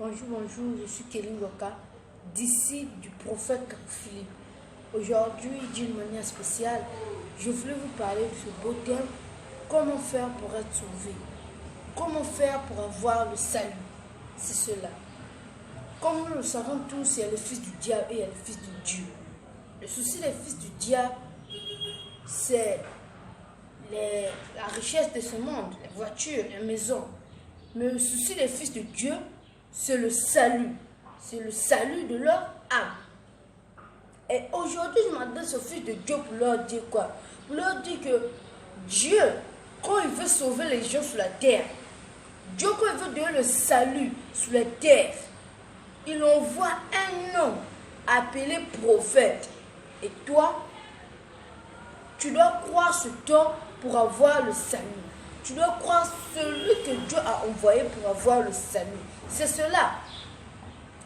Bonjour, bonjour, je suis Kelly Ngoka, disciple du prophète Kakou Philippe. Aujourd'hui, d'une manière spéciale, je voulais vous parler de ce beau thème, comment faire pour être sauvé, comment faire pour avoir le salut. C'est cela. Comme nous le savons tous, il y a le fils du diable et il y a le fils de Dieu. Le souci des fils du diable, c'est la richesse de ce monde, les voitures, les maisons. Mais le souci des fils de Dieu, c'est le salut. C'est le salut de leur âme. Et aujourd'hui, je m'adresse aux fils de Dieu pour leur dire quoi? Pour leur dire que Dieu, quand il veut sauver les gens sur la terre, Dieu, quand il veut donner le salut sur la terre, il envoie un homme appelé prophète. Et toi, tu dois croire ce temps pour avoir le salut. Tu dois croire celui que Dieu a envoyé pour avoir le salut. C'est cela.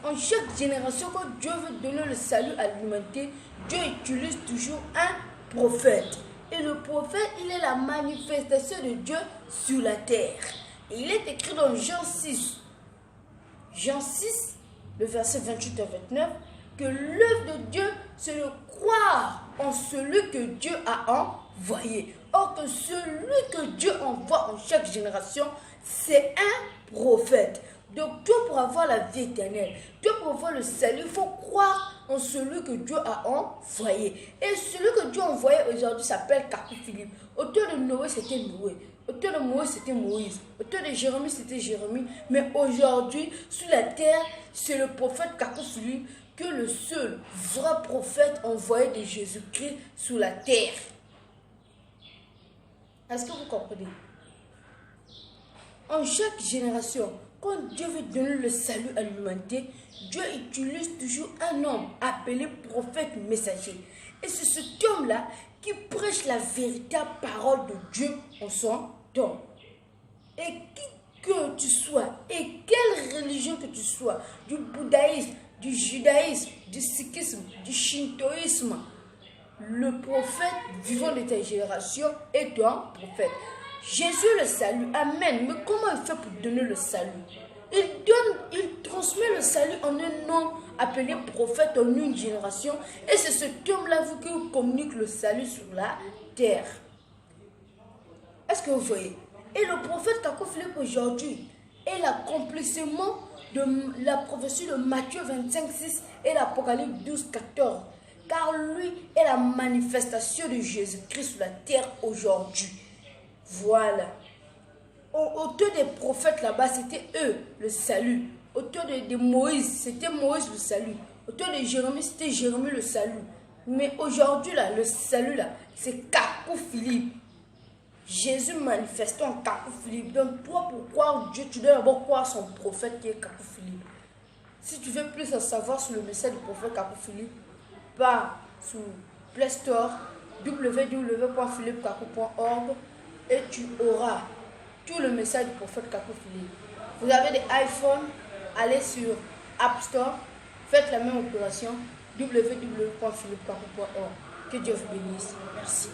En chaque génération, quand Dieu veut donner le salut à l'humanité, Dieu utilise toujours un prophète. Et le prophète, il est la manifestation de Dieu sur la terre. Et il est écrit dans Jean 6. Jean 6, le verset 28 à 29, que l'œuvre de Dieu, c'est de croire en celui que Dieu a envoyé. Or que celui que Dieu envoie en chaque génération, c'est un prophète. Donc Dieu, pour avoir la vie éternelle, Dieu, pour avoir le salut, il faut croire en celui que Dieu a envoyé. Et celui que Dieu a envoyé aujourd'hui s'appelle Kakou Philippe. Auteur de Noé, c'était Noé. Auteur de Moïse, c'était Moïse. Auteur de Jérémie, c'était Jérémie. Mais aujourd'hui, sur la terre, c'est le prophète Kakou Philippe, que le seul vrai prophète envoyé de Jésus-Christ sur la terre. Est-ce que vous comprenez? En chaque génération, quand Dieu veut donner le salut à l'humanité, Dieu utilise toujours un homme appelé prophète messager. Et c'est cet homme-là qui prêche la véritable parole de Dieu en son temps. Et qui que tu sois, et quelle religion que tu sois, du bouddhisme, du judaïsme, du sikhisme, du shintoïsme, le prophète vivant de ta génération est un prophète. Jésus le salut, amen. Mais comment il fait pour donner le salut? Il transmet le salut en un homme appelé prophète en une génération. Et c'est cet homme-là qui vous communique le salut sur la terre. Est-ce que vous voyez? Et le prophète Kakou Philippe aujourd'hui est l'accomplissement de la prophétie de Matthieu 25:6 et l'Apocalypse 12:14. Car lui est la manifestation de Jésus-Christ sur la terre aujourd'hui. Voilà. Auteur des prophètes là-bas, c'était eux, le salut. Auteur de Moïse, c'était Moïse le salut. Auteur de Jérémie, c'était Jérémie le salut. Mais aujourd'hui, là, le salut, là, c'est Kakou Philippe. Jésus manifestant en Kakou Philippe. Donc, toi, pour croire Dieu, tu dois d'abord croire son prophète qui est Kakou Philippe. Si tu veux plus en savoir sur le message du prophète Kakou Philippe, pars sur Play Store, www.philippekakou.org et tu auras tout le message du prophète Kakou Philippe. Vous avez des iPhones, allez sur App Store, faites la même opération, www.philippekakou.org. Que Dieu vous bénisse. Merci.